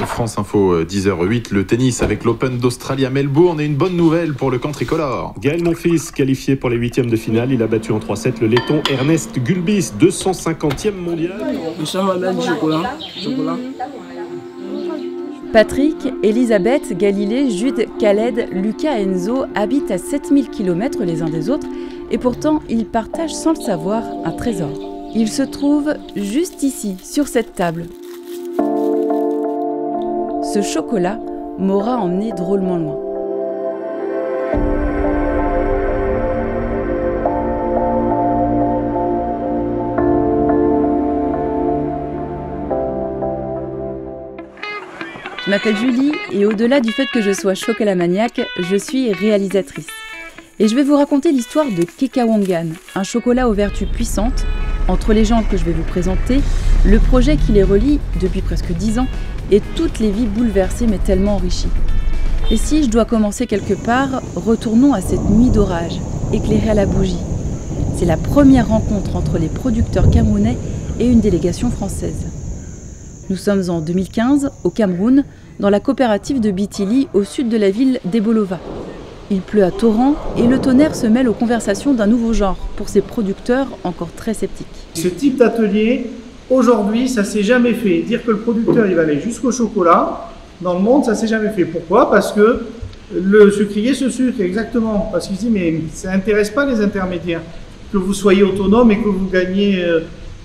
France Info, 10h08, le tennis avec l'Open d'Australie à Melbourne et une bonne nouvelle pour le camp tricolore. Gaël Monfils, qualifié pour les huitièmes de finale, il a battu en 3-7 le letton Ernest Gulbis, 250e mondial. Patrick, Elisabeth, Galilée, Jude, Khaled, Lucas et Enzo habitent à 7000 km les uns des autres et pourtant ils partagent sans le savoir un trésor. Il se trouve juste ici, sur cette table. Ce chocolat m'aura emmené drôlement loin. Je m'appelle Julie et au-delà du fait que je sois chocolat maniaque, je suis réalisatrice. Et je vais vous raconter l'histoire de Kekawangan, un chocolat aux vertus puissantes. Entre les gens que je vais vous présenter, le projet qui les relie depuis presque 10 ans et toutes les vies bouleversées mais tellement enrichies. Et si je dois commencer quelque part, retournons à cette nuit d'orage, éclairée à la bougie. C'est la première rencontre entre les producteurs camerounais et une délégation française. Nous sommes en 2015, au Cameroun, dans la coopérative de Bitili, au sud de la ville d'Ebolova. Il pleut à torrents et le tonnerre se mêle aux conversations d'un nouveau genre pour ces producteurs encore très sceptiques. Ce type d'atelier, aujourd'hui, ça ne s'est jamais fait. Dire que le producteur il va aller jusqu'au chocolat, dans le monde, ça ne s'est jamais fait. Pourquoi? Parce que le sucrier se sucre, exactement. Parce qu'il se dit, mais ça n'intéresse pas les intermédiaires. Que vous soyez autonome et que vous gagnez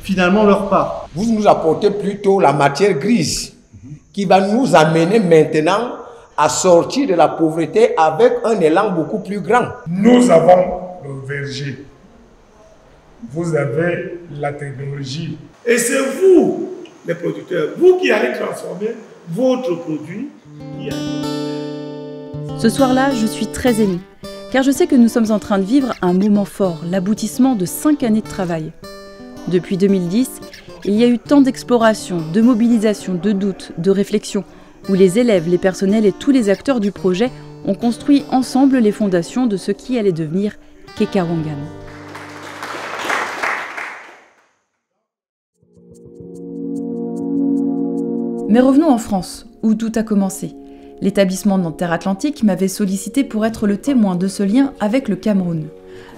finalement leur part. Vous nous apportez plutôt la matière grise qui va nous amener maintenant à sortir de la pauvreté avec un élan beaucoup plus grand. Nous avons le verger. Vous avez la technologie. Et c'est vous, les producteurs, vous qui allez transformer votre produit. Ce soir-là, je suis très émue, car je sais que nous sommes en train de vivre un moment fort, l'aboutissement de 5 années de travail. Depuis 2010, il y a eu tant d'exploration, de mobilisation, de doutes, de réflexions, où les élèves, les personnels et tous les acteurs du projet ont construit ensemble les fondations de ce qui allait devenir Kekawangan. Mais revenons en France, où tout a commencé. L'établissement Nanterre Atlantique m'avait sollicité pour être le témoin de ce lien avec le Cameroun.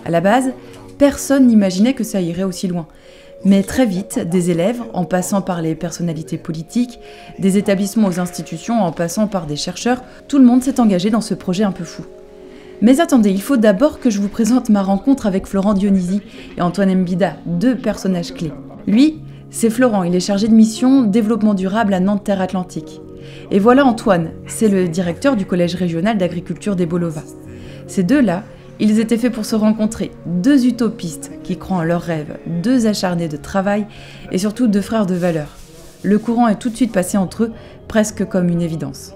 À la base, personne n'imaginait que ça irait aussi loin. Mais très vite, des élèves, en passant par les personnalités politiques, des établissements aux institutions, en passant par des chercheurs, tout le monde s'est engagé dans ce projet un peu fou. Mais attendez, il faut d'abord que je vous présente ma rencontre avec Florent Dionisi et Antoine Mbida, deux personnages clés. Lui, c'est Florent, il est chargé de mission développement durable à Nanterre Atlantique. Et voilà Antoine, c'est le directeur du collège régional d'agriculture d'Ebolova. Ces deux-là, ils étaient faits pour se rencontrer, deux utopistes qui croient en leurs rêves, deux acharnés de travail et surtout deux frères de valeur. Le courant est tout de suite passé entre eux, presque comme une évidence.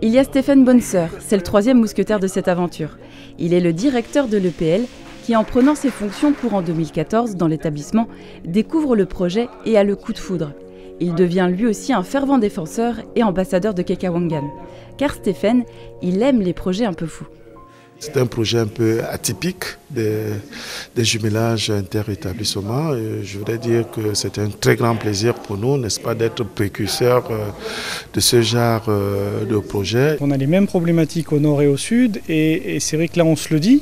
Il y a Stéphane Bonneseur, c'est le troisième mousquetaire de cette aventure. Il est le directeur de l'EPL qui, en prenant ses fonctions courant 2014 dans l'établissement, découvre le projet et a le coup de foudre. Il devient lui aussi un fervent défenseur et ambassadeur de Kekawangan. Car Stéphane, il aime les projets un peu fous. C'est un projet un peu atypique des jumelages inter-établissements. Je voudrais dire que c'est un très grand plaisir pour nous, n'est-ce pas, d'être précurseurs de ce genre de projet. On a les mêmes problématiques au nord et au sud et c'est vrai que là on se le dit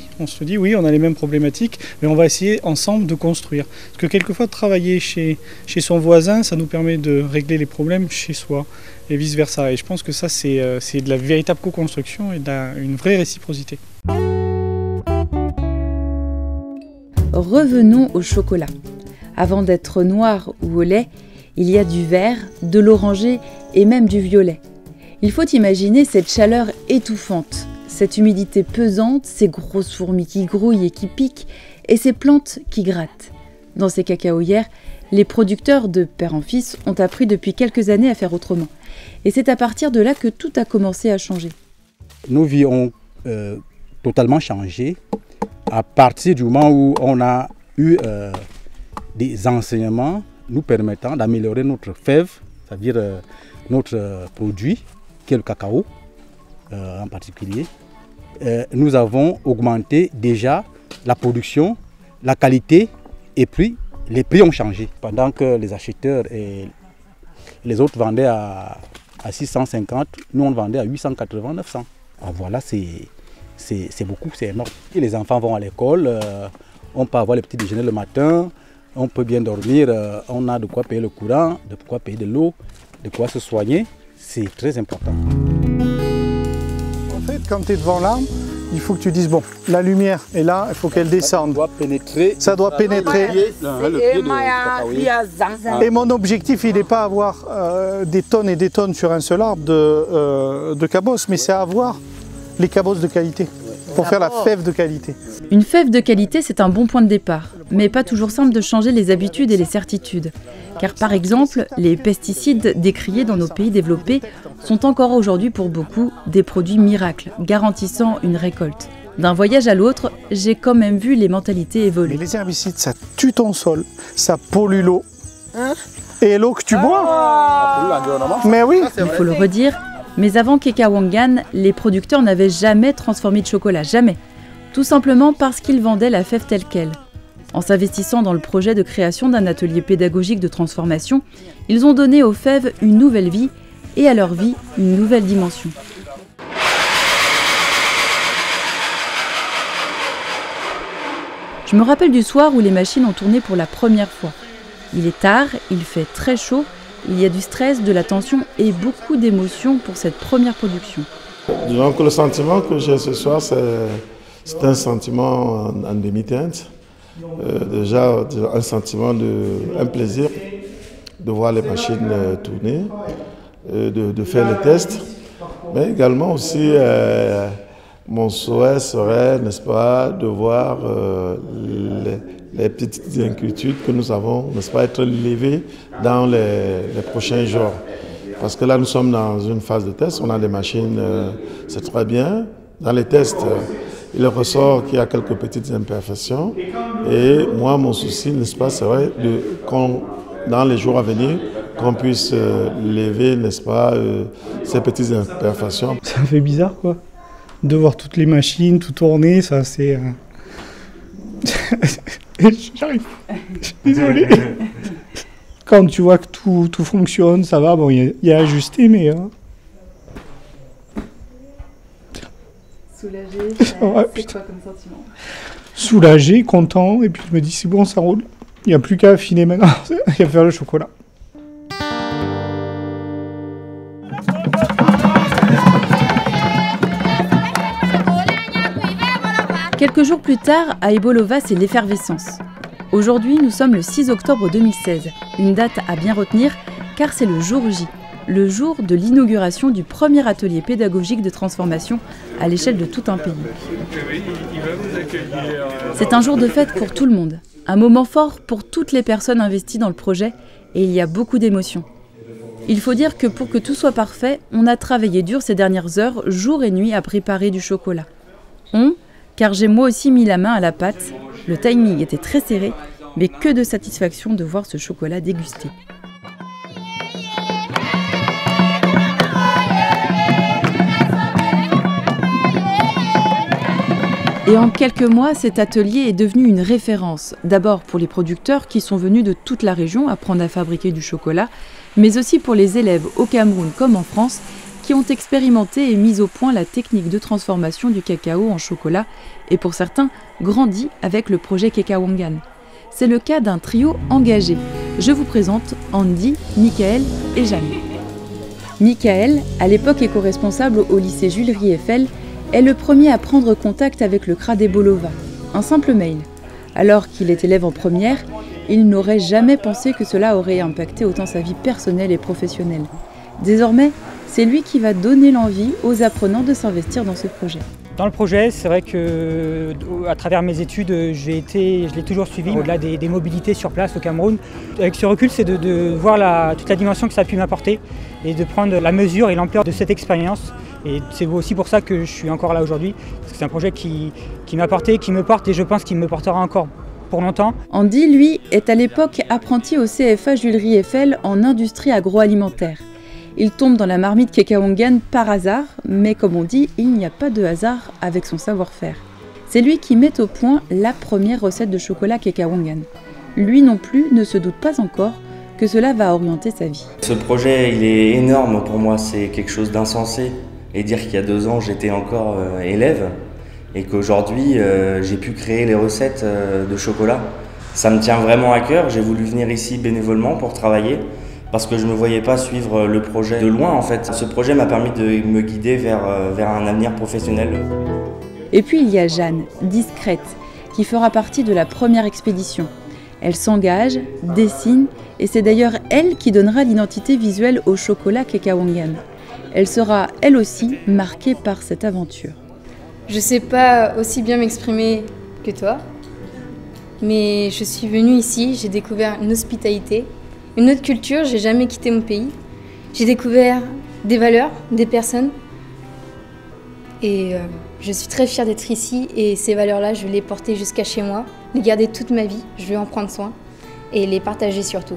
oui on a les mêmes problématiques mais on va essayer ensemble de construire. Parce que quelquefois travailler chez son voisin ça nous permet de régler les problèmes chez soi et vice versa. Et je pense que ça c'est de la véritable co-construction et une vraie réciprocité. Revenons au chocolat. Avant d'être noir ou au lait, il y a du vert, de l'orangé et même du violet. Il faut imaginer cette chaleur étouffante, cette humidité pesante, ces grosses fourmis qui grouillent et qui piquent, et ces plantes qui grattent. Dans ces cacaoyères, les producteurs de père en fils ont appris depuis quelques années à faire autrement. Et c'est à partir de là que tout a commencé à changer. Nos vies ont totalement changé à partir du moment où on a eu des enseignements nous permettant d'améliorer notre fève, c'est-à-dire notre produit, qui est le cacao en particulier. nous avons augmenté déjà la production, la qualité et puis les prix ont changé. Pendant que les acheteurs et les autres vendaient à 650, nous on vendait à 880, 900. Alors voilà, c'est beaucoup, c'est énorme. Et les enfants vont à l'école, on peut avoir le petit déjeuner le matin, on peut bien dormir, on a de quoi payer le courant, de quoi payer de l'eau, de quoi se soigner. C'est très important. En fait, quand tu es devant l'arbre, il faut que tu dises, bon, la lumière est là, il faut qu'elle descende. Ça doit pénétrer. Et mon objectif, il n'est pas avoir des tonnes et des tonnes sur un seul arbre de cabosses, mais c'est avoir les cabosses de qualité, pour faire la fève de qualité. Une fève de qualité, c'est un bon point de départ, mais pas toujours simple de changer les habitudes et les certitudes. Car par exemple, les pesticides décriés dans nos pays développés sont encore aujourd'hui pour beaucoup des produits miracles, garantissant une récolte. D'un voyage à l'autre, j'ai quand même vu les mentalités évoluer. Mais les herbicides, ça tue ton sol, ça pollue l'eau. Et l'eau que tu bois. Mais oui. Il faut le redire, mais avant Kekawangan, les producteurs n'avaient jamais transformé de chocolat, jamais. Tout simplement parce qu'ils vendaient la fève telle qu'elle. En s'investissant dans le projet de création d'un atelier pédagogique de transformation, ils ont donné aux fèves une nouvelle vie et à leur vie une nouvelle dimension. Je me rappelle du soir où les machines ont tourné pour la première fois. Il est tard, il fait très chaud, il y a du stress, de la tension et beaucoup d'émotions pour cette première production. Disons que le sentiment que j'ai ce soir, c'est un sentiment en demi-teinte. Déjà un sentiment un plaisir de voir les machines tourner, de faire les tests, mais également aussi mon souhait serait, n'est-ce pas, de voir les petites inquiétudes que nous avons, n'est-ce pas, être levées dans les prochains jours. Parce que là, nous sommes dans une phase de test, on a des machines, c'est très bien. Dans les tests, il ressort qu'il y a quelques petites imperfections. Et moi, mon souci, n'est-ce pas, c'est vrai, dans les jours à venir, qu'on puisse lever, n'est-ce pas, ces petites imperfections. Ça fait bizarre, quoi. De voir toutes les machines, tout tourner, ça c'est... J'arrive. Désolé. Quand tu vois que tout fonctionne, ça va, bon, il y a ajusté, mais... Soulagé, c'est quoi comme sentiment? Soulagé, content, et puis je me dis c'est bon, ça roule. Il n'y a plus qu'à affiner maintenant, il y a à faire le chocolat. Quelques jours plus tard, à Ebolova, c'est l'effervescence. Aujourd'hui, nous sommes le 6 octobre 2016, une date à bien retenir car c'est le jour J, le jour de l'inauguration du premier atelier pédagogique de transformation à l'échelle de tout un pays. C'est un jour de fête pour tout le monde, un moment fort pour toutes les personnes investies dans le projet et il y a beaucoup d'émotions. Il faut dire que pour que tout soit parfait, on a travaillé dur ces dernières heures, jour et nuit, à préparer du chocolat. Car j'ai moi aussi mis la main à la pâte, le timing était très serré, mais que de satisfaction de voir ce chocolat dégusté. Et en quelques mois, cet atelier est devenu une référence, d'abord pour les producteurs qui sont venus de toute la région apprendre à fabriquer du chocolat, mais aussi pour les élèves au Cameroun comme en France, qui ont expérimenté et mis au point la technique de transformation du cacao en chocolat et pour certains grandi avec le projet Kekawangan. C'est le cas d'un trio engagé. Je vous présente Andy, Michael et Jeanne. Michael, à l'époque éco-responsable au lycée Jules Rieffel, est le premier à prendre contact avec le CRA d'Ebolova. Un simple mail. Alors qu'il est élève en première, il n'aurait jamais pensé que cela aurait impacté autant sa vie personnelle et professionnelle. Désormais, c'est lui qui va donner l'envie aux apprenants de s'investir dans ce projet. Dans le projet, c'est vrai que à travers mes études, je l'ai toujours suivi au-delà des mobilités sur place au Cameroun. Avec ce recul, c'est de voir toute la dimension que ça a pu m'apporter et de prendre la mesure et l'ampleur de cette expérience. Et c'est aussi pour ça que je suis encore là aujourd'hui, parce que c'est un projet qui m'a porté, qui me porte et je pense qu'il me portera encore pour longtemps. Andy, lui, est à l'époque apprenti au CFA Jules Rieffel en industrie agroalimentaire. Il tombe dans la marmite Kekawangan par hasard, mais comme on dit, il n'y a pas de hasard avec son savoir-faire. C'est lui qui met au point la première recette de chocolat Kekawangan. Lui non plus ne se doute pas encore que cela va orienter sa vie. Ce projet, il est énorme pour moi, c'est quelque chose d'insensé. Et dire qu'il y a 2 ans, j'étais encore élève et qu'aujourd'hui, j'ai pu créer les recettes de chocolat. Ça me tient vraiment à cœur, j'ai voulu venir ici bénévolement pour travailler parce que je ne me voyais pas suivre le projet de loin en fait. Ce projet m'a permis de me guider vers un avenir professionnel. Et puis il y a Jeanne, discrète, qui fera partie de la première expédition. Elle s'engage, dessine, et c'est d'ailleurs elle qui donnera l'identité visuelle au chocolat Kekawangan. Elle sera, elle aussi, marquée par cette aventure. Je sais pas aussi bien m'exprimer que toi, mais je suis venue ici, j'ai découvert une hospitalité, une autre culture, j'ai jamais quitté mon pays. J'ai découvert des valeurs, des personnes, et je suis très fière d'être ici, et ces valeurs-là, je vais les porter jusqu'à chez moi, les garder toute ma vie, je vais en prendre soin, et les partager surtout.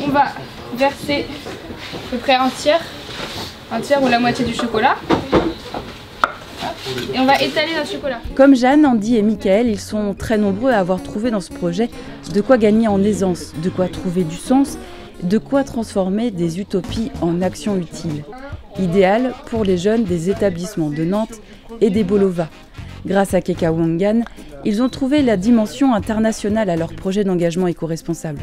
On va verser à peu près un tiers ou la moitié du chocolat. Et on va étaler notre chocolat. Comme Jeanne, Andy et Michael, ils sont très nombreux à avoir trouvé dans ce projet de quoi gagner en aisance, de quoi trouver du sens, de quoi transformer des utopies en actions utiles. Idéal pour les jeunes des établissements de Nantes et des Bolova. Grâce à Kekawangan, ils ont trouvé la dimension internationale à leur projet d'engagement éco-responsable.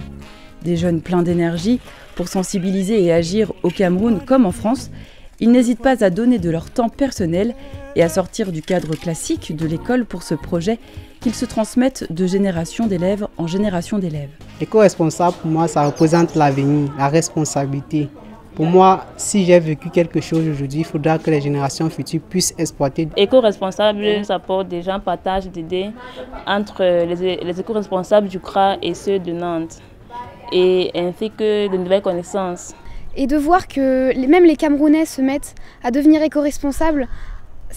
Des jeunes pleins d'énergie pour sensibiliser et agir au Cameroun comme en France, ils n'hésitent pas à donner de leur temps personnel et à sortir du cadre classique de l'école pour ce projet qu'ils se transmettent de génération d'élèves en génération d'élèves. L'éco-responsable, pour moi, ça représente l'avenir, la responsabilité. Pour moi, si j'ai vécu quelque chose aujourd'hui, il faudra que les générations futures puissent exploiter. Éco-responsable, ça porte déjà un partage d'idées entre les éco-responsables du CRA et ceux de Nantes, et ainsi que de nouvelles connaissances. Et de voir que même les Camerounais se mettent à devenir éco-responsables,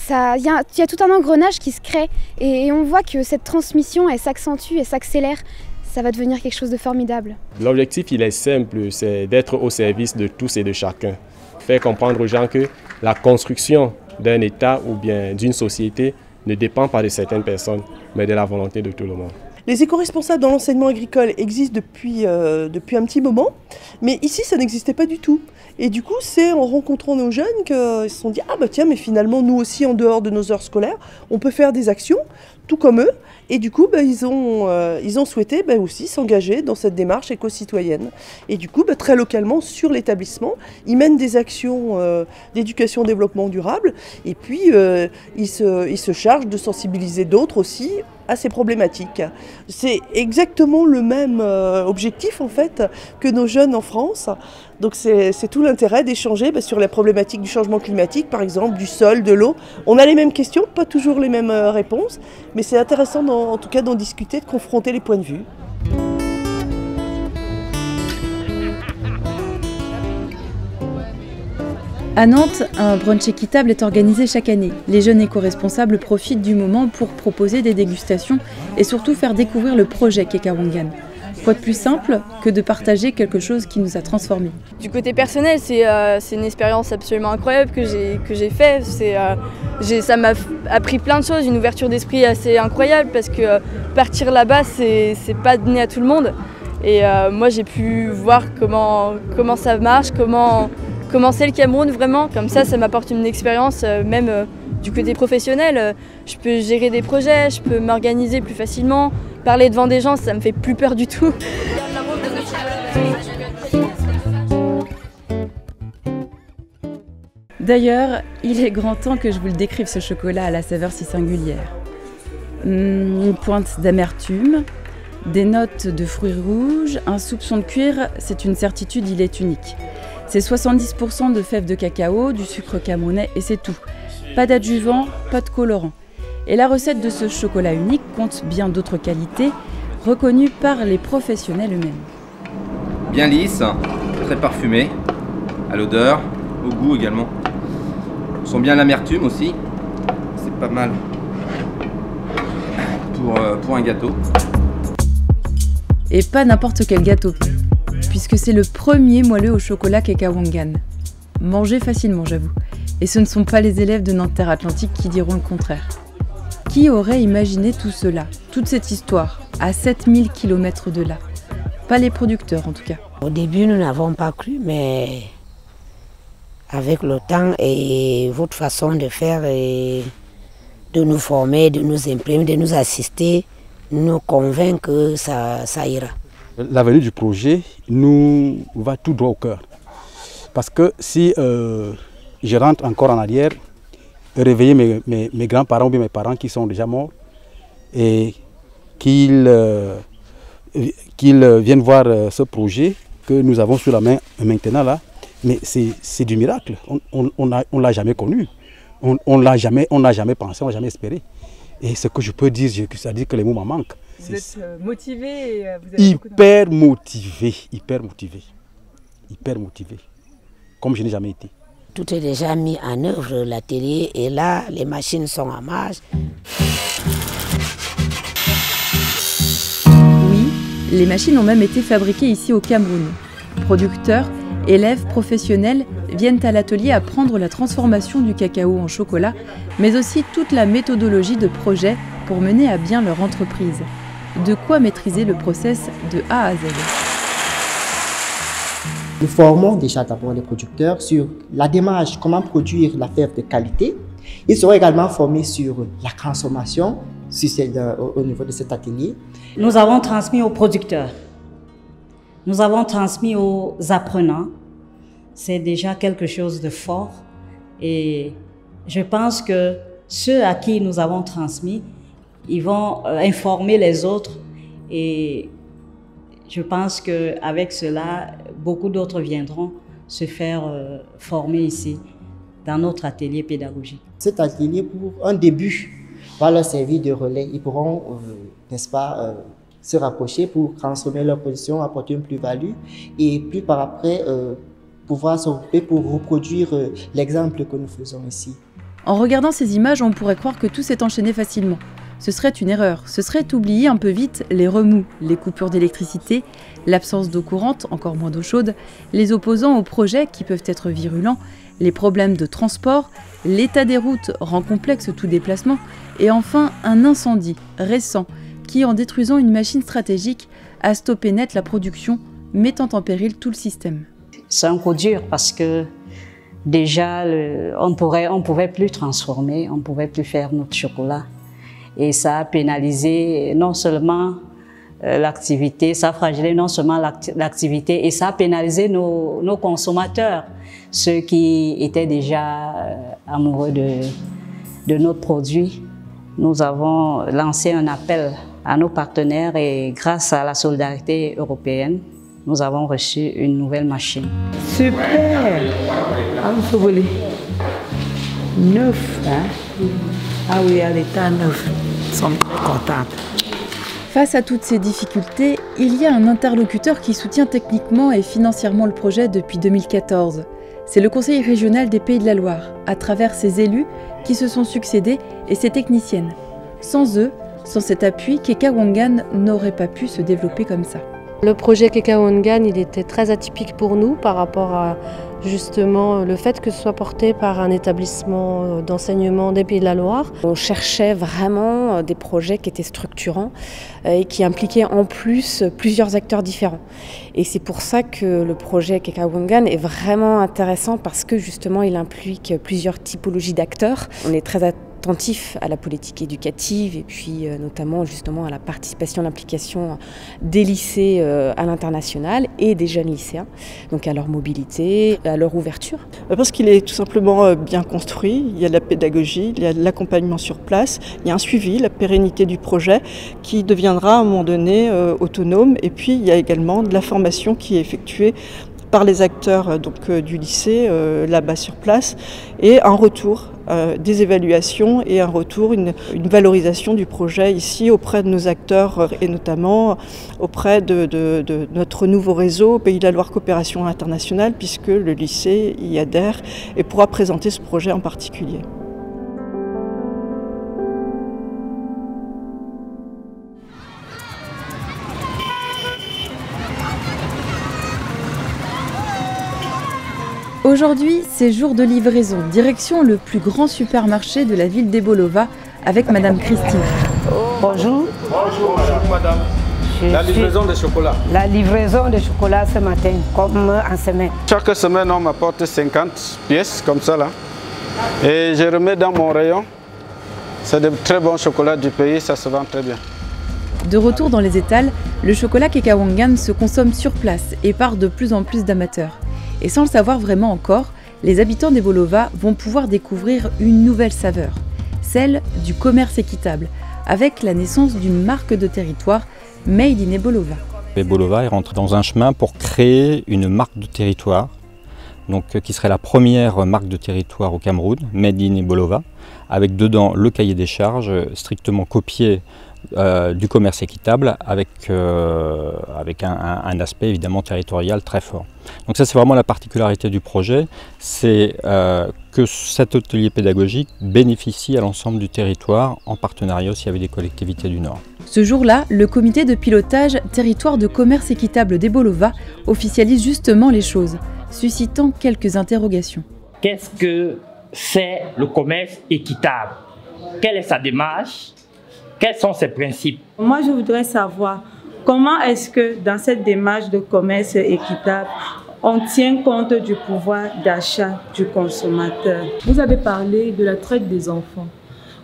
il y a tout un engrenage qui se crée et on voit que cette transmission, elle s'accentue et s'accélère. Ça va devenir quelque chose de formidable. L'objectif, il est simple, c'est d'être au service de tous et de chacun. Faire comprendre aux gens que la construction d'un État ou bien d'une société ne dépend pas de certaines personnes, mais de la volonté de tout le monde. Les éco-responsables dans l'enseignement agricole existent depuis un petit moment, mais ici ça n'existait pas du tout. Et du coup, c'est en rencontrant nos jeunes qu'ils se sont dit « Ah bah tiens, mais finalement nous aussi en dehors de nos heures scolaires, on peut faire des actions, tout comme eux ». Et du coup, ils ont souhaité aussi s'engager dans cette démarche éco-citoyenne. Et du coup, très localement, sur l'établissement, ils mènent des actions d'éducation-développement durable. Et puis, ils se chargent de sensibiliser d'autres aussi à ces problématiques. C'est exactement le même objectif, en fait, que nos jeunes en France. Donc c'est tout l'intérêt d'échanger sur la problématique du changement climatique, par exemple, du sol, de l'eau. On a les mêmes questions, pas toujours les mêmes réponses, mais c'est intéressant en tout cas d'en discuter, de confronter les points de vue. À Nantes, un brunch équitable est organisé chaque année. Les jeunes éco-responsables profitent du moment pour proposer des dégustations et surtout faire découvrir le projet Kekawangan. Quoi de plus simple que de partager quelque chose qui nous a transformés. Du côté personnel, c'est une expérience absolument incroyable que j'ai faite. Ça m'a appris plein de choses, une ouverture d'esprit assez incroyable parce que partir là-bas, c'est pas donné à tout le monde. Et moi, j'ai pu voir comment ça marche, comment c'est le Cameroun vraiment. Comme ça m'apporte une expérience même du côté professionnel. Je peux gérer des projets, je peux m'organiser plus facilement. Parler devant des gens, ça me fait plus peur du tout. D'ailleurs, il est grand temps que je vous le décrive, ce chocolat à la saveur si singulière. Une pointe d'amertume, des notes de fruits rouges, un soupçon de cuir, c'est une certitude, il est unique. C'est 70% de fèves de cacao, du sucre camerounais et c'est tout. Pas d'adjuvant, pas de colorant. Et la recette de ce chocolat unique compte bien d'autres qualités, reconnues par les professionnels eux-mêmes. Bien lisse, très parfumé, à l'odeur, au goût également. On sent bien l'amertume aussi, c'est pas mal pour un gâteau. Et pas n'importe quel gâteau, puisque c'est le premier moelleux au chocolat Keka-Wangan. Mangez facilement, j'avoue. Et ce ne sont pas les élèves de Nantes Terre Atlantique qui diront le contraire. Qui aurait imaginé tout cela, toute cette histoire, à 7000 km de là? Pas les producteurs en tout cas. Au début, nous n'avons pas cru, mais avec le temps et votre façon de faire, et de nous former, de nous imprimer, de nous assister, nous convainc que ça ira. L'avenir du projet nous va tout droit au cœur. Parce que si je rentre encore en arrière, réveiller mes grands-parents ou bien mes parents qui sont déjà morts, et qu'ils viennent voir ce projet que nous avons sous la main maintenant là, mais c'est du miracle. On ne l'a jamais connu, on n'a jamais pensé, on n'a jamais espéré. Et ce que je peux dire, c'est-à-dire que les mots m'en manquent. Vous êtes motivé, vous avez hyper motivé, comme je n'ai jamais été. Tout est déjà mis en œuvre, l'atelier est là, les machines sont en marche. Oui, les machines ont même été fabriquées ici au Cameroun. Producteurs, élèves, professionnels viennent à l'atelier apprendre la transformation du cacao en chocolat, mais aussi toute la méthodologie de projet pour mener à bien leur entreprise. De quoi maîtriser le process de A à Z. Nous formons déjà d'abord les producteurs sur la démarche, comment produire la fève de qualité. Ils seront également formés sur la transformation au niveau de cet atelier. Nous avons transmis aux producteurs, nous avons transmis aux apprenants. C'est déjà quelque chose de fort et je pense que ceux à qui nous avons transmis, ils vont informer les autres et je pense qu'avec cela, beaucoup d'autres viendront se faire former ici, dans notre atelier pédagogique. Cet atelier, pour un début, va leur servir de relais. Ils pourront, n'est-ce pas, se rapprocher pour transformer leur position, apporter une plus-value et plus par après, pouvoir s'occuper pour reproduire l'exemple que nous faisons ici. En regardant ces images, on pourrait croire que tout s'est enchaîné facilement. Ce serait une erreur, ce serait oublier un peu vite les remous, les coupures d'électricité, l'absence d'eau courante, encore moins d'eau chaude, les opposants au projet qui peuvent être virulents, les problèmes de transport, l'état des routes rend complexe tout déplacement, et enfin un incendie récent qui, en détruisant une machine stratégique, a stoppé net la production, mettant en péril tout le système. C'est un coup dur parce que déjà on ne pouvait plus transformer, on ne pouvait plus faire notre chocolat. Et ça a pénalisé non seulement l'activité, ça a fragilisé non seulement l'activité, et ça a pénalisé nos consommateurs, ceux qui étaient déjà amoureux de notre produit. Nous avons lancé un appel à nos partenaires et grâce à la solidarité européenne, nous avons reçu une nouvelle machine. Super! Neuf, hein? Ah oui, à l'état neuf. Nous sommes contents. Face à toutes ces difficultés, il y a un interlocuteur qui soutient techniquement et financièrement le projet depuis 2014. C'est le Conseil régional des Pays de la Loire, à travers ses élus qui se sont succédés et ses techniciennes. Sans eux, sans cet appui, Keka-Wangan n'aurait pas pu se développer comme ça. Le projet Keka-Wangan, il était très atypique pour nous par rapport à justement le fait que ce soit porté par un établissement d'enseignement des Pays de la Loire. On cherchait vraiment des projets qui étaient structurants et qui impliquaient en plus plusieurs acteurs différents. Et c'est pour ça que le projet Keka-Wangan est vraiment intéressant parce que justement il implique plusieurs typologies d'acteurs. On est très attentif à la politique éducative et puis notamment justement à la participation, l'implication des lycées à l'international et des jeunes lycéens, donc à leur mobilité, à leur ouverture. Parce qu'il est tout simplement bien construit, il y a de la pédagogie, il y a de l'accompagnement sur place, il y a un suivi, la pérennité du projet qui deviendra à un moment donné autonome et puis il y a également de la formation qui est effectuée par les acteurs du lycée là-bas sur place et un retour des évaluations et un retour, une valorisation du projet ici auprès de nos acteurs et notamment auprès de notre nouveau réseau Pays de la Loire Coopération Internationale puisque le lycée y adhère et pourra présenter ce projet en particulier. Aujourd'hui, c'est jour de livraison, direction le plus grand supermarché de la ville d'Ebolova avec Madame Christine. Bonjour. Bonjour madame. La livraison de chocolat. La livraison de chocolat ce matin, comme en semaine. Chaque semaine, on m'apporte 50 pièces comme ça là. Et je remets dans mon rayon. C'est de très bons chocolats du pays, ça se vend très bien. De retour dans les étals, le chocolat Kekawangan se consomme sur place et par de plus en plus d'amateurs. Et sans le savoir vraiment encore, les habitants d'Ebolova vont pouvoir découvrir une nouvelle saveur, celle du commerce équitable, avec la naissance d'une marque de territoire Made in Ebolova. Ebolova est rentré dans un chemin pour créer une marque de territoire, donc, qui serait la première marque de territoire au Cameroun, Made in Ebolova, avec dedans le cahier des charges strictement copié du commerce équitable avec un aspect évidemment territorial très fort. Donc ça c'est vraiment la particularité du projet, c'est que cet atelier pédagogique bénéficie à l'ensemble du territoire en partenariat aussi avec des collectivités du Nord. Ce jour-là, le comité de pilotage Territoire de commerce équitable d'Ebolova officialise justement les choses, suscitant quelques interrogations. Qu'est-ce que c'est le commerce équitable? Quelle est sa démarche? Quels sont ses principes? Moi, je voudrais savoir comment est-ce que dans cette démarche de commerce équitable, on tient compte du pouvoir d'achat du consommateur. Vous avez parlé de la traite des enfants.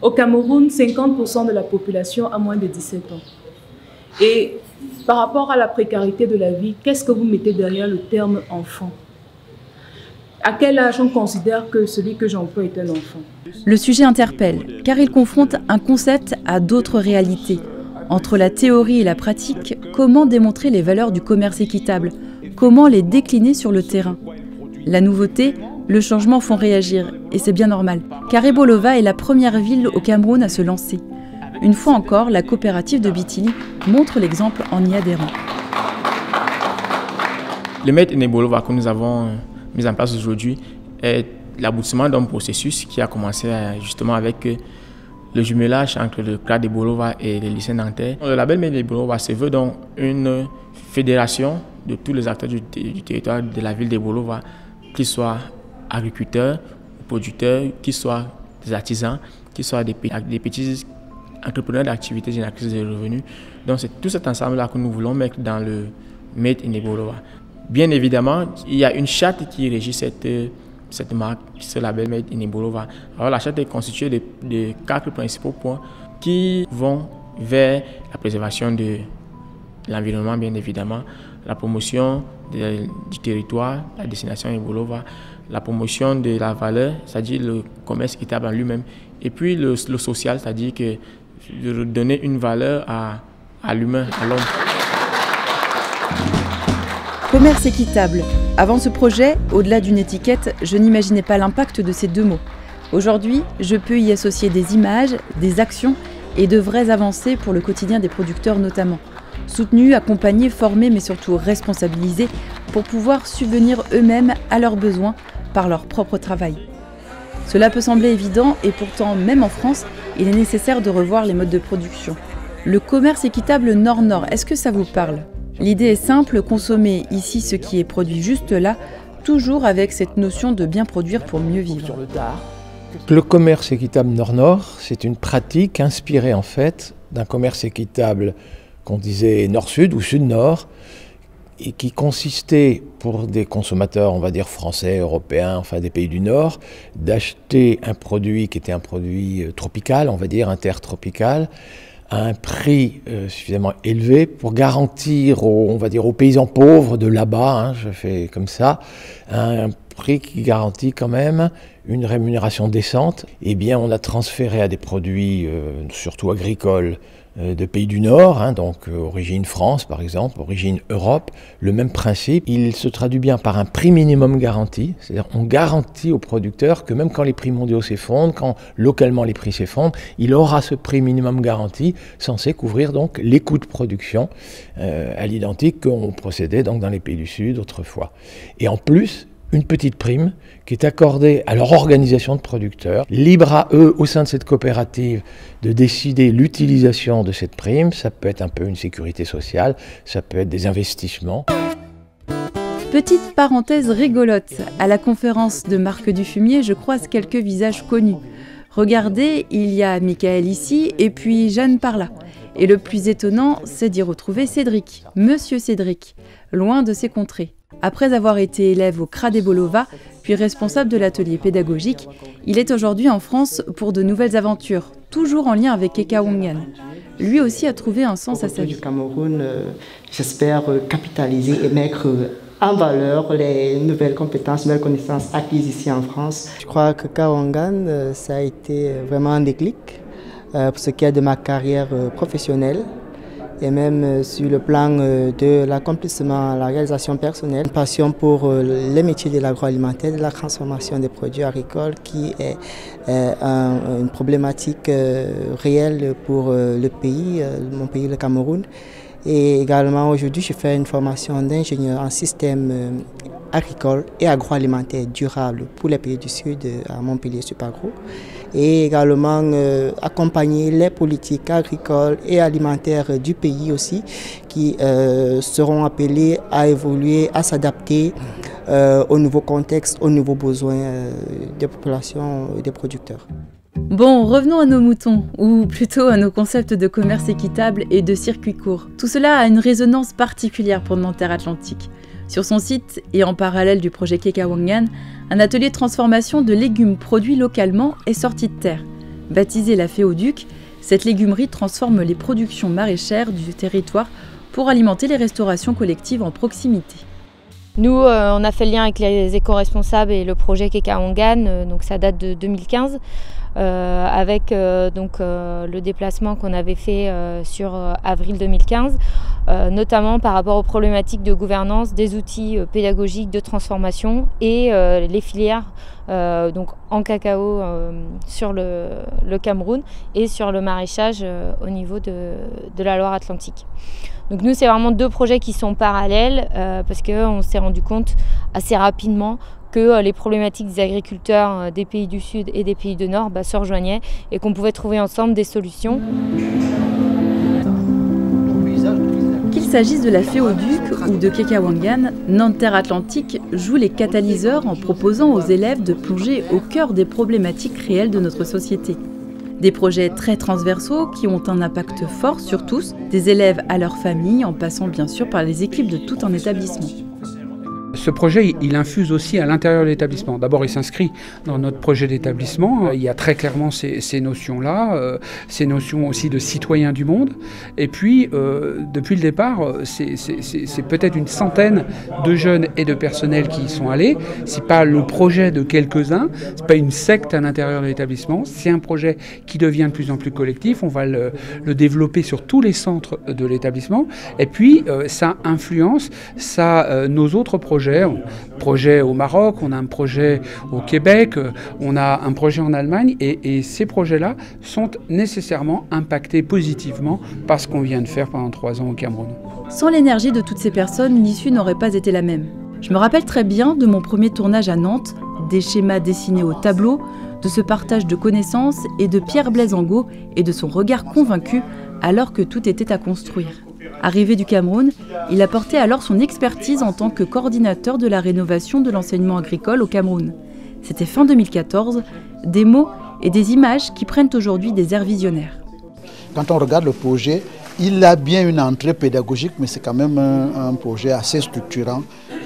Au Cameroun, 50% de la population a moins de 17 ans. Et par rapport à la précarité de la vie, qu'est-ce que vous mettez derrière le terme enfant? À quel âge on considère que celui que j'emploie est un enfant? Le sujet interpelle, car il confronte un concept à d'autres réalités. Entre la théorie et la pratique, comment démontrer les valeurs du commerce équitable? Comment les décliner sur le terrain? La nouveauté, le changement font réagir, et c'est bien normal, car Ebolova est la première ville au Cameroun à se lancer. Une fois encore, la coopérative de Bitili montre l'exemple en y adhérant. Le Made in Ebolova que nous avons mis en place aujourd'hui est l'aboutissement d'un processus qui a commencé justement avec le jumelage entre le CRA d'Ebolova et les lycées nantais. Le label Made in Ebolova se veut donc une fédération de tous les acteurs du territoire de la ville d'Ebolova, qu'ils soient agriculteurs, producteurs, qu'ils soient des artisans, qu'ils soient des petits entrepreneurs d'activités génératrices de revenus. Donc c'est tout cet ensemble-là que nous voulons mettre dans le Made in Ebolova. Bien évidemment, il y a une charte qui régit cette marque, ce label Made in Ebolova. Alors la charte est constituée de 4 principaux points qui vont vers la préservation de l'environnement, bien évidemment, la promotion du territoire, la destination Ebolova, la promotion de la valeur, c'est-à-dire le commerce équitable en lui-même, et puis le social, c'est-à-dire que de donner une valeur à l'humain, à l'homme. Commerce équitable. Avant ce projet, au-delà d'une étiquette, je n'imaginais pas l'impact de ces deux mots. Aujourd'hui, je peux y associer des images, des actions et de vraies avancées pour le quotidien des producteurs notamment. Soutenus, accompagnés, formés mais surtout responsabilisés pour pouvoir subvenir eux-mêmes à leurs besoins par leur propre travail. Cela peut sembler évident et pourtant, même en France, il est nécessaire de revoir les modes de production. Le commerce équitable Nord-Nord, est-ce que ça vous parle ? L'idée est simple, consommer ici ce qui est produit juste là, toujours avec cette notion de bien produire pour mieux vivre. Le commerce équitable Nord-Nord, c'est une pratique inspirée en fait d'un commerce équitable qu'on disait Nord-Sud ou Sud-Nord, et qui consistait pour des consommateurs, on va dire français, européens, enfin des pays du Nord, d'acheter un produit qui était un produit tropical, on va dire intertropical, à un prix suffisamment élevé pour garantir aux paysans pauvres de là-bas, je fais comme ça, un prix qui garantit quand même une rémunération décente. Eh bien, on a transféré à des produits surtout agricoles de pays du Nord, donc origine France par exemple, origine Europe, le même principe. Il se traduit bien par un prix minimum garanti, c'est-à-dire on garantit aux producteurs que même quand les prix mondiaux s'effondrent, quand localement les prix s'effondrent, il aura ce prix minimum garanti censé couvrir donc les coûts de production à l'identique qu'on procédait donc dans les pays du Sud autrefois. Et en plus, une petite prime qui est accordée à leur organisation de producteurs, libre à eux, au sein de cette coopérative, de décider l'utilisation de cette prime. Ça peut être un peu une sécurité sociale, ça peut être des investissements. Petite parenthèse rigolote, à la conférence de Marc Dufumier, je croise quelques visages connus. Regardez, il y a Michael ici et puis Jeanne par là. Et le plus étonnant, c'est d'y retrouver Cédric, Monsieur Cédric, loin de ses contrées. Après avoir été élève au CRA des Bolova, puis responsable de l'atelier pédagogique, il est aujourd'hui en France pour de nouvelles aventures, toujours en lien avec Kekawangan. Lui aussi a trouvé un sens à sa vie. Du Cameroun, j'espère capitaliser et mettre en valeur les nouvelles compétences, nouvelles connaissances acquises ici en France. Je crois que Kekawangan, ça a été vraiment un déclic pour ce qui est de ma carrière professionnelle et même sur le plan de l'accomplissement, la réalisation personnelle. Une passion pour les métiers de l'agroalimentaire, de la transformation des produits agricoles qui est une problématique réelle pour le pays, mon pays, le Cameroun. Et également aujourd'hui, je fais une formation d'ingénieur en système agricole et agroalimentaire durable pour les pays du Sud à Montpellier Supagro. Et également accompagner les politiques agricoles et alimentaires du pays aussi qui seront appelées à évoluer, à s'adapter au nouveau contexte, aux nouveaux besoins des populations et des producteurs. Bon, revenons à nos moutons, ou plutôt à nos concepts de commerce équitable et de circuit court. Tout cela a une résonance particulière pour Nanterre Atlantique. Sur son site, et en parallèle du projet Kekawangan, un atelier de transformation de légumes produits localement est sorti de terre. Baptisée la Féoduc, cette légumerie transforme les productions maraîchères du territoire pour alimenter les restaurations collectives en proximité. Nous, on a fait le lien avec les éco-responsables et le projet Kekawangan, donc ça date de 2015, avec le déplacement qu'on avait fait sur avril 2015, notamment par rapport aux problématiques de gouvernance, des outils pédagogiques de transformation et les filières donc en cacao sur le Cameroun et sur le maraîchage au niveau de la Loire-Atlantique. Donc nous, c'est vraiment deux projets qui sont parallèles parce qu'on s'est rendu compte assez rapidement que les problématiques des agriculteurs des pays du Sud et des pays du Nord se rejoignaient et qu'on pouvait trouver ensemble des solutions. Qu'il s'agisse de la Féoduc ou de Kekawangan, Nanterre Atlantique joue les catalyseurs en proposant aux élèves de plonger au cœur des problématiques réelles de notre société. Des projets très transversaux qui ont un impact fort sur tous, des élèves à leurs familles, en passant bien sûr par les équipes de tout un établissement. Ce projet, il infuse aussi à l'intérieur de l'établissement. D'abord, il s'inscrit dans notre projet d'établissement. Il y a très clairement ces notions-là, ces notions aussi de citoyens du monde. Et puis, depuis le départ, c'est peut-être une centaine de jeunes et de personnels qui y sont allés. Ce n'est pas le projet de quelques-uns, ce n'est pas une secte à l'intérieur de l'établissement. C'est un projet qui devient de plus en plus collectif. On va le développer sur tous les centres de l'établissement. Et puis, ça influence nos autres projets. Projet au Maroc, on a un projet au Québec, on a un projet en Allemagne et ces projets-là sont nécessairement impactés positivement par ce qu'on vient de faire pendant 3 ans au Cameroun. Sans l'énergie de toutes ces personnes, l'issue n'aurait pas été la même. Je me rappelle très bien de mon premier tournage à Nantes, des schémas dessinés au tableau, de ce partage de connaissances et de Pierre Blaise Angot et de son regard convaincu alors que tout était à construire. Arrivé du Cameroun, il apportait alors son expertise en tant que coordinateur de la rénovation de l'enseignement agricole au Cameroun. C'était fin 2014, des mots et des images qui prennent aujourd'hui des airs visionnaires. Quand on regarde le projet, il a bien une entrée pédagogique, mais c'est quand même un projet assez structurant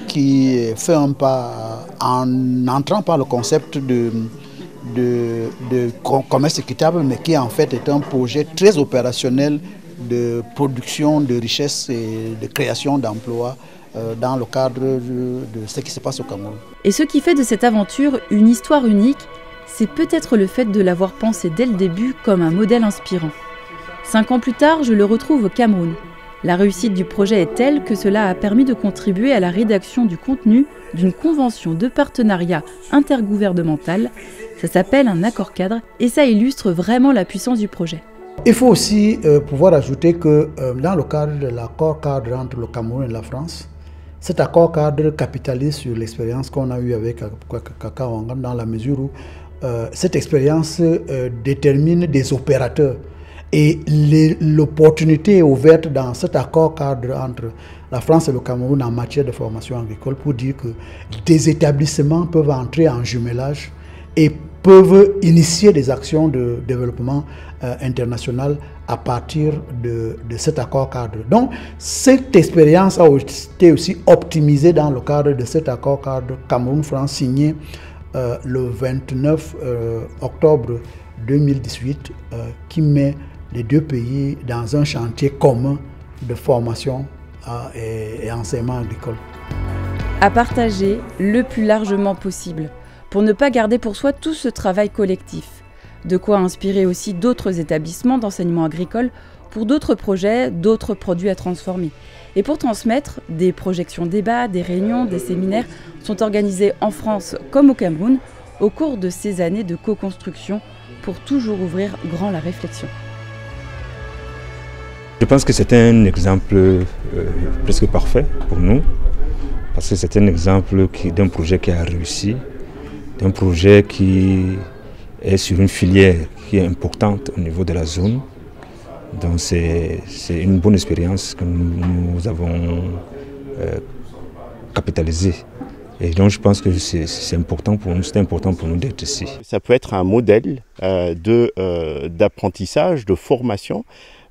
qui fait un pas en entrant par le concept de commerce équitable, mais qui en fait est un projet très opérationnel de production de richesses et de création d'emplois dans le cadre de ce qui se passe au Cameroun. Et ce qui fait de cette aventure une histoire unique, c'est peut-être le fait de l'avoir pensé dès le début comme un modèle inspirant. 5 ans plus tard, je le retrouve au Cameroun. La réussite du projet est telle que cela a permis de contribuer à la rédaction du contenu d'une convention de partenariat intergouvernemental. Ça s'appelle un accord cadre et ça illustre vraiment la puissance du projet. Il faut aussi pouvoir ajouter que dans le cadre de l'accord cadre entre le Cameroun et la France, cet accord cadre capitalise sur l'expérience qu'on a eue avec Kekawangan dans la mesure où cette expérience détermine des opérateurs. Et l'opportunité est ouverte dans cet accord cadre la France et le Cameroun en matière de formation agricole pour dire que des établissements peuvent entrer en jumelage et peuvent initier des actions de développement international à partir de cet accord cadre. Donc, cette expérience a été aussi optimisée dans le cadre de cet accord cadre Cameroun-France signé le 29 octobre 2018 qui met les deux pays dans un chantier commun de formation et enseignement agricole. À partager le plus largement possible, pour ne pas garder pour soi tout ce travail collectif. De quoi inspirer aussi d'autres établissements d'enseignement agricole pour d'autres projets, d'autres produits à transformer. Et pour transmettre, des projections débats, des réunions, des séminaires sont organisés en France comme au Cameroun au cours de ces années de co-construction pour toujours ouvrir grand la réflexion. Je pense que c'est un exemple presque parfait pour nous, parce que c'est un exemple d'un projet qui a réussi, d'un projet qui est sur une filière qui est importante au niveau de la zone. Donc c'est une bonne expérience que nous avons capitalisée. Et donc je pense que c'est important pour nous d'être ici. Ça peut être un modèle d'apprentissage, de formation,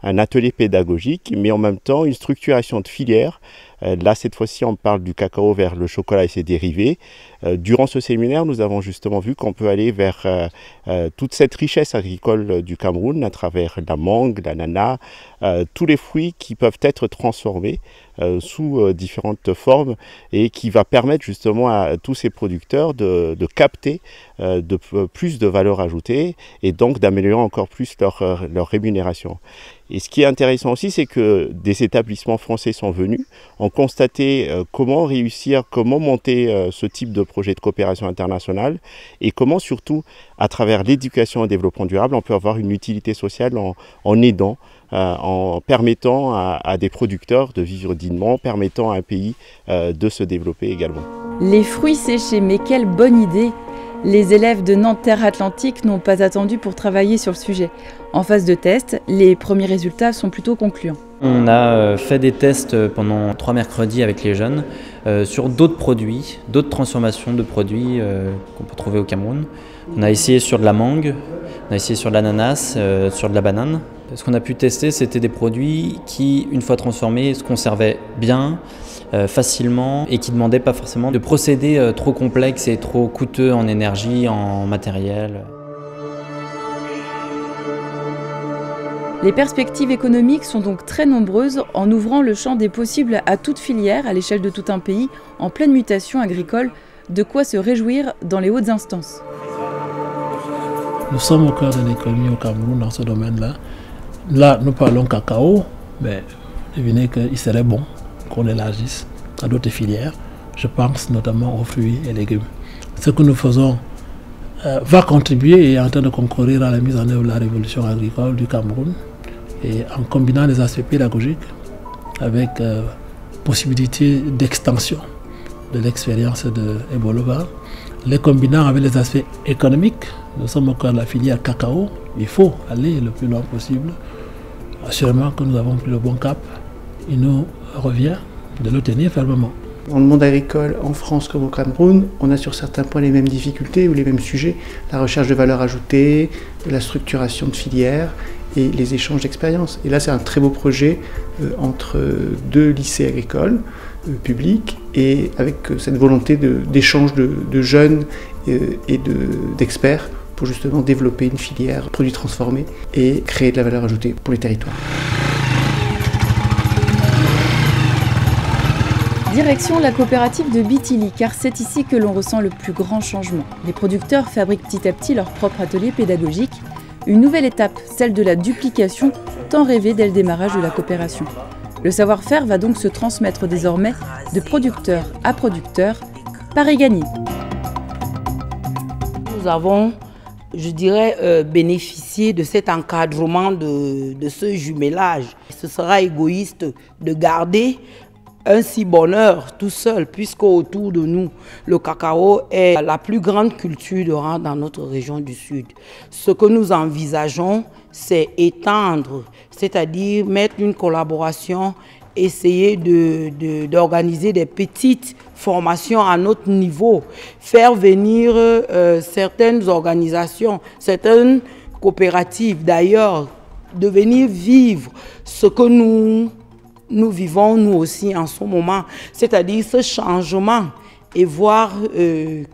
un atelier pédagogique, mais en même temps une structuration de filière. Là, cette fois-ci, on parle du cacao vers le chocolat et ses dérivés. Durant ce séminaire, nous avons justement vu qu'on peut aller vers toute cette richesse agricole du Cameroun à travers la mangue, l'ananas, tous les fruits qui peuvent être transformés sous différentes formes et qui va permettre justement à tous ces producteurs de capter plus de valeur ajoutée et donc d'améliorer encore plus leur rémunération. Et ce qui est intéressant aussi, c'est que des établissements français sont venus, ont constaté comment réussir, comment monter ce type de projet de coopération internationale et comment surtout, à travers l'éducation et le développement durable, on peut avoir une utilité sociale en aidant, en permettant à des producteurs de vivre dignement, permettant à un pays de se développer également. Les fruits séchés, mais quelle bonne idée! Les élèves de Nanterre Atlantique n'ont pas attendu pour travailler sur le sujet. En phase de test, les premiers résultats sont plutôt concluants. On a fait des tests pendant 3 mercredis avec les jeunes sur d'autres produits, d'autres transformations de produits qu'on peut trouver au Cameroun. On a essayé sur de la mangue, on a essayé sur de l'ananas, sur de la banane. Ce qu'on a pu tester, c'était des produits qui, une fois transformés, se conservaient bien, facilement et qui ne demandaient pas forcément de procédés trop complexes et trop coûteux en énergie, en matériel. Les perspectives économiques sont donc très nombreuses en ouvrant le champ des possibles à toute filière à l'échelle de tout un pays en pleine mutation agricole, de quoi se réjouir dans les hautes instances. Nous sommes au cœur de l'économie au Cameroun dans ce domaine-là. Là, nous parlons cacao, mais devinez qu'il serait bon qu'on élargisse à d'autres filières. Je pense notamment aux fruits et légumes. Ce que nous faisons va contribuer et est en train de concourir à la mise en œuvre de la révolution agricole du Cameroun et en combinant les aspects pédagogiques avec possibilité d'extension de l'expérience de Ebolova, les combinant avec les aspects économiques. Nous sommes au cœur de la filière cacao, il faut aller le plus loin possible. Assurément que nous avons pris le bon cap, il nous revient de le tenir fermement. Dans le monde agricole, en France comme au Cameroun, on a sur certains points les mêmes difficultés ou les mêmes sujets. La recherche de valeur ajoutée, la structuration de filières et les échanges d'expériences. Et là, c'est un très beau projet entre 2 lycées agricoles publics et avec cette volonté d'échange de jeunes et d'experts pour justement développer une filière produits transformés et créer de la valeur ajoutée pour les territoires. Direction la coopérative de Bitili, car c'est ici que l'on ressent le plus grand changement. Les producteurs fabriquent petit à petit leur propre atelier pédagogique. Une nouvelle étape, celle de la duplication, tant rêvée dès le démarrage de la coopération. Le savoir-faire va donc se transmettre désormais de producteur à producteur, pari gagné. Nous avons, je dirais, bénéficié de cet encadrement de ce jumelage. Ce sera égoïste de garder un si bonheur tout seul, puisque autour de nous, le cacao est la plus grande culture de rang dans notre région du Sud. Ce que nous envisageons, c'est étendre, c'est-à-dire mettre une collaboration essayer d'organiser des petites formations à notre niveau, faire venir certaines organisations, certaines coopératives d'ailleurs, de venir vivre ce que nous vivons nous aussi en ce moment, c'est-à-dire ce changement et voir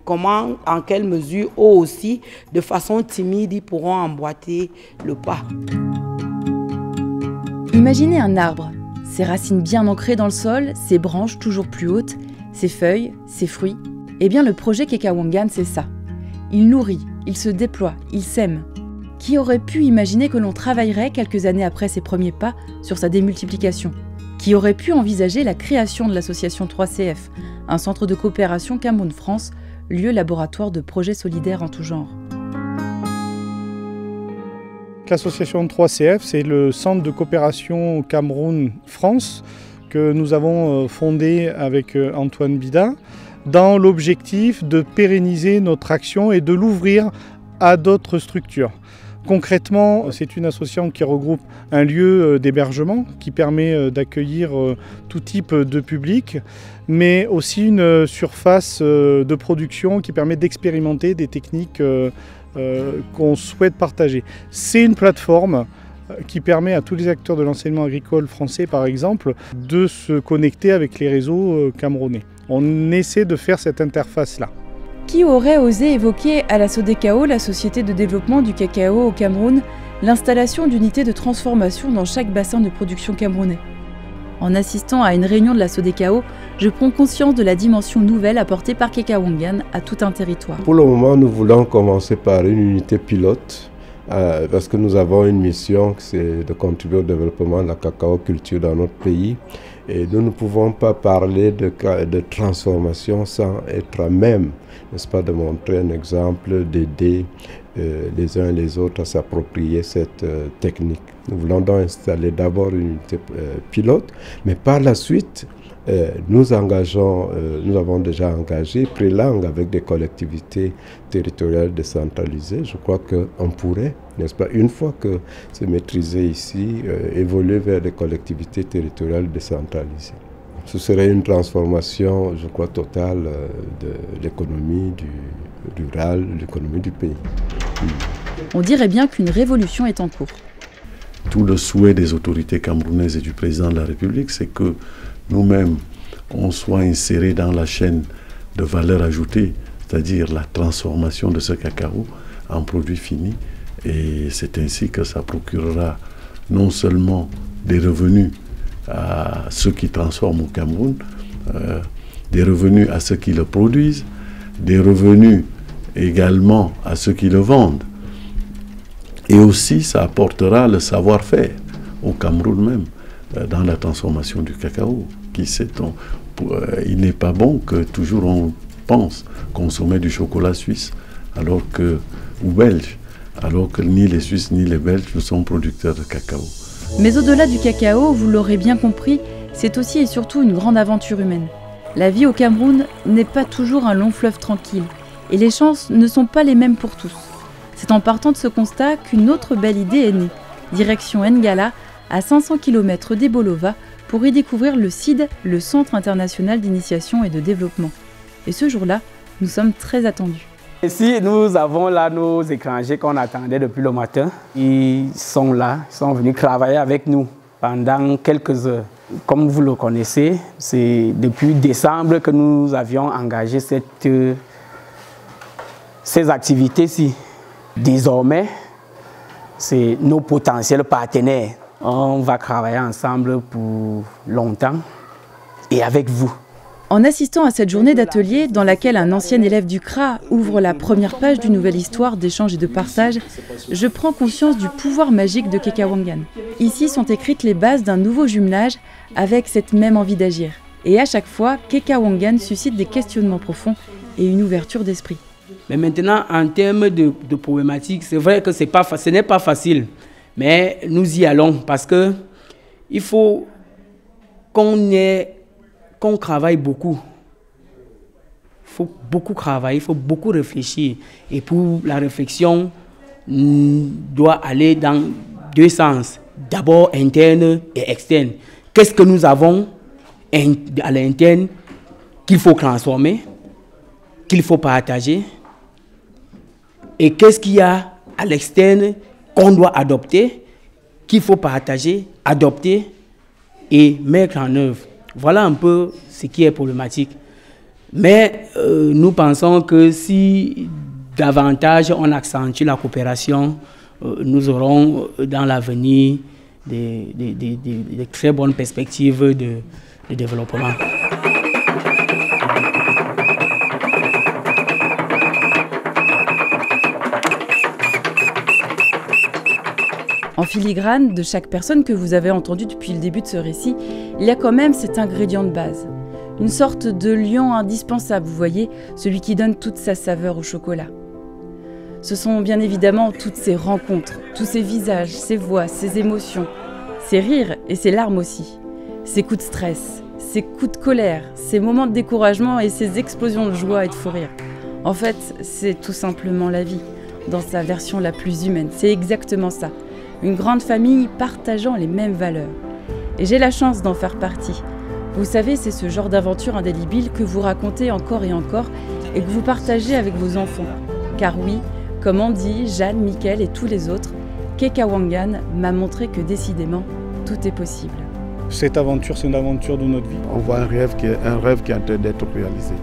comment, en quelle mesure, eux aussi, de façon timide, ils pourront emboîter le pas. Imaginez un arbre, ses racines bien ancrées dans le sol, ses branches toujours plus hautes, ses feuilles, ses fruits. Eh bien, le projet Kekawangan, c'est ça. Il nourrit, il se déploie, il sème. Qui aurait pu imaginer que l'on travaillerait quelques années après ses premiers pas sur sa démultiplication? Qui aurait pu envisager la création de l'association 3CF, un centre de coopération Cameroun-France, lieu laboratoire de projets solidaires en tout genre? L'association 3CF, c'est le centre de coopération Cameroun-France que nous avons fondé avec Antoine Bida dans l'objectif de pérenniser notre action et de l'ouvrir à d'autres structures. Concrètement, c'est une association qui regroupe un lieu d'hébergement qui permet d'accueillir tout type de public, mais aussi une surface de production qui permet d'expérimenter des techniques qu'on souhaite partager. C'est une plateforme qui permet à tous les acteurs de l'enseignement agricole français, par exemple, de se connecter avec les réseaux camerounais. On essaie de faire cette interface-là. Qui aurait osé évoquer à la Sodecao, la société de développement du cacao au Cameroun, l'installation d'unités de transformation dans chaque bassin de production camerounais? En assistant à une réunion de la Sodecao, je prends conscience de la dimension nouvelle apportée par Kekawangan à tout un territoire. Pour le moment, nous voulons commencer par une unité pilote parce que nous avons une mission, c'est de contribuer au développement de la cacao culture dans notre pays. Et nous ne pouvons pas parler de transformation sans être à même, n'est-ce pas, de montrer un exemple, d'aider les uns et les autres à s'approprier cette technique. Nous voulons donc installer d'abord une unité pilote, mais par la suite, nous avons déjà engagé Prélang avec des collectivités territoriales décentralisées. Je crois qu'on pourrait, n'est-ce pas, une fois que c'est maîtrisé ici, évoluer vers des collectivités territoriales décentralisées. Ce serait une transformation, je crois, totale de l'économie rurale, de l'économie du pays. On dirait bien qu'une révolution est en cours. Tout le souhait des autorités camerounaises et du président de la République, c'est que nous-mêmes, on soit insérés dans la chaîne de valeur ajoutée, c'est-à-dire la transformation de ce cacao en produit fini. Et c'est ainsi que ça procurera non seulement des revenus à ceux qui transforment au Cameroun, des revenus à ceux qui le produisent, des revenus également à ceux qui le vendent. Et aussi, ça apportera le savoir-faire au Cameroun même, dans la transformation du cacao. Qui sait-on, il n'est pas bon que toujours on pense consommer du chocolat suisse ou belge, alors que ni les Suisses ni les Belges ne sont producteurs de cacao. Mais au-delà du cacao, vous l'aurez bien compris, c'est aussi et surtout une grande aventure humaine. La vie au Cameroun n'est pas toujours un long fleuve tranquille, et les chances ne sont pas les mêmes pour tous. C'est en partant de ce constat qu'une autre belle idée est née. Direction Ngala, à 500 km d'Ebolova, pour y découvrir le CID, le Centre international d'initiation et de développement. Et ce jour-là, nous sommes très attendus. Ici, nous avons là nos étrangers qu'on attendait depuis le matin. Ils sont là, ils sont venus travailler avec nous pendant quelques heures. Comme vous le connaissez, c'est depuis décembre que nous avions engagé ces activités-ci. Désormais, c'est nos potentiels partenaires. On va travailler ensemble pour longtemps et avec vous. En assistant à cette journée d'atelier dans laquelle un ancien élève du CRA ouvre la première page d'une nouvelle histoire d'échange et de partage, je prends conscience du pouvoir magique de Kekawangan. Ici sont écrites les bases d'un nouveau jumelage avec cette même envie d'agir. Et à chaque fois, Kekawangan suscite des questionnements profonds et une ouverture d'esprit. Mais maintenant, en termes de problématiques, c'est vrai que ce n'est pas facile. Mais nous y allons parce qu'il faut qu'on travaille beaucoup. Il faut beaucoup travailler, il faut beaucoup réfléchir. Et pour la réflexion, doit aller dans deux sens. D'abord interne et externe. qu'est-ce que nous avons à l'interne qu'il faut transformer, qu'il faut partager, et qu'est-ce qu'il y a à l'externe qu'on doit adopter, qu'il faut partager, adopter et mettre en œuvre. Voilà un peu ce qui est problématique. Mais nous pensons que si davantage on accentue la coopération, nous aurons dans l'avenir des très bonnes perspectives de développement. En filigrane de chaque personne que vous avez entendue depuis le début de ce récit, il y a quand même cet ingrédient de base. Une sorte de liant indispensable, vous voyez, celui qui donne toute sa saveur au chocolat. Ce sont bien évidemment toutes ces rencontres, tous ces visages, ces voix, ces émotions, ces rires et ces larmes aussi, ces coups de stress, ces coups de colère, ces moments de découragement et ces explosions de joie et de fou rire. En fait, c'est tout simplement la vie, dans sa version la plus humaine. C'est exactement ça. Une grande famille partageant les mêmes valeurs. Et j'ai la chance d'en faire partie. Vous savez, c'est ce genre d'aventure indélébile que vous racontez encore et encore et que vous partagez avec vos enfants. Car oui, comme Andy, Jeanne, Mickaël et tous les autres, Keka-Wangan m'a montré que décidément, tout est possible. Cette aventure, c'est une aventure de notre vie. On voit un rêve qui est en train d'être réalisé.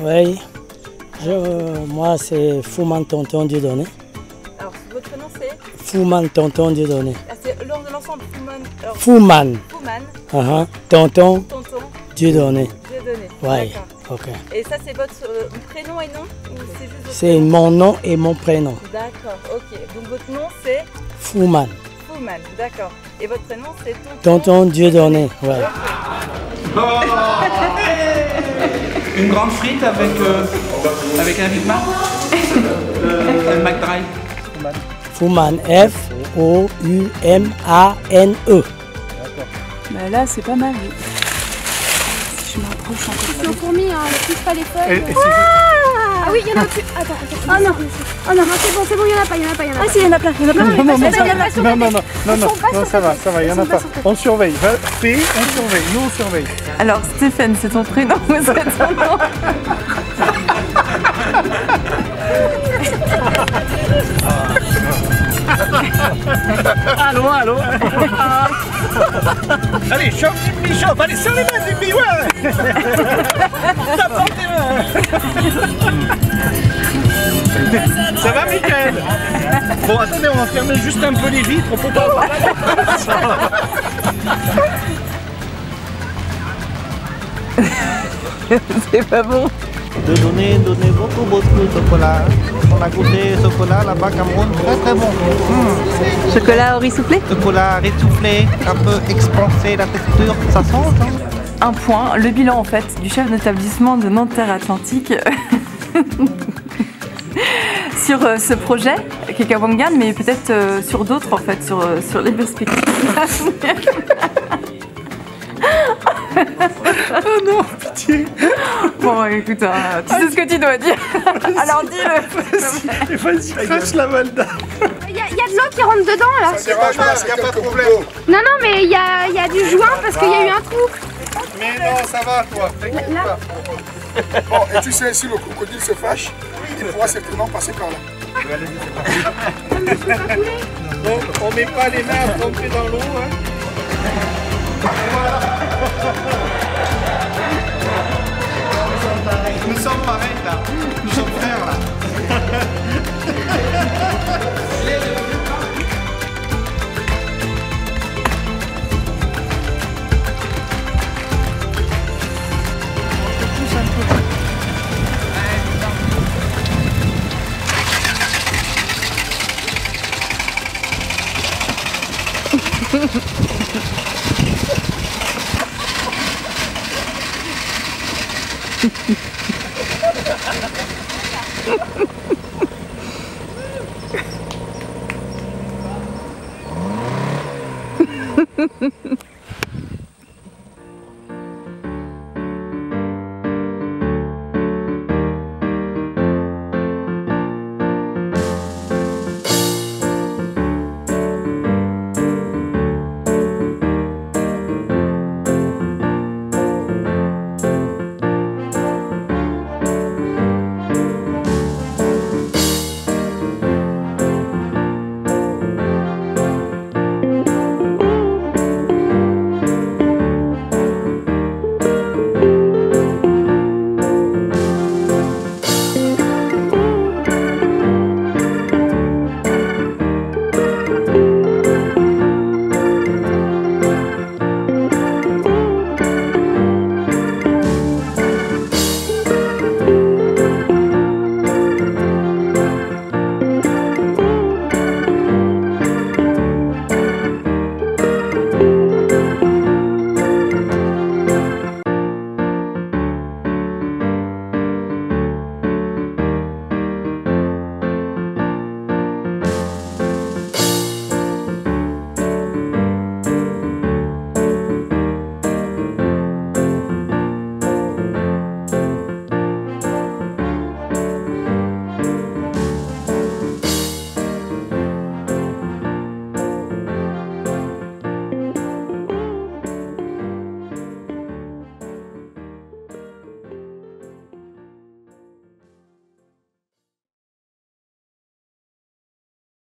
Oui, moi c'est Fouman Tonton Dieudonné. Alors, votre prénom c'est Fouman Tonton Dieudonné. Ah, c'est l'ensemble Fouman. Fouman. Fouman. Tonton Dieudonné. Dieudonné. Oui, ok. Et ça c'est votre prénom et nom ou c'est juste votre C'est mon nom et mon prénom. D'accord, ok. Donc votre nom c'est Fouman. Fouman, d'accord. Et votre prénom c'est Tonton Dieudonné, ouais. Une grande frite avec un Big Mac. Un McDrive. Fouman, F-O-U-M-A-N-E. Bah là c'est pas mal. Si je m'approche encore. C'est aux fourmis, hein, ne touche pas les feuilles. Ah oui, il y en a plus. Attends. Oh non, il y en a pas. Ah si, il y en a plein. Non, ça va, il y en a pas. On surveille, on surveille, nous on surveille. Alors Stéphane, c'est ton prénom ou c'est ton nom? Allô. Allez, chauffe, allez, serre les mains, Zipi, ouais. Ça va, Mickaël? Bon, attendez, on va fermer juste un peu les vitres, on peut pas avoir C'est pas bon. Donnez beaucoup de chocolat. On a goûté chocolat là-bas, Cameroun, très bon. Chocolat au riz soufflé? Chocolat riz soufflé, un peu expansé, la texture, ça change. Hein. Un point, le bilan en fait du chef d'établissement de Nanterre Atlantique. sur ce projet, Kekawangan, mais peut-être sur d'autres en fait, sur les perspectives. Oh non, pitié. Bon, écoute, tu sais ce que tu dois dire. Alors dis-le. Vas-y, crache la Valda. Il y a de l'eau qui rentre dedans là. Ça dérange pas, il n'y a pas de problème. Non, non, mais il y a du joint parce qu'il y a eu un trou. Mais non, ça va toi, t'inquiète pas. Bon, et tu sais, si le crocodile se fâche, il pourra certainement passer par là. Donc, on met pas les mains à tremper dans l'eau. Hein. Nous sommes pareils là, nous sommes frères là.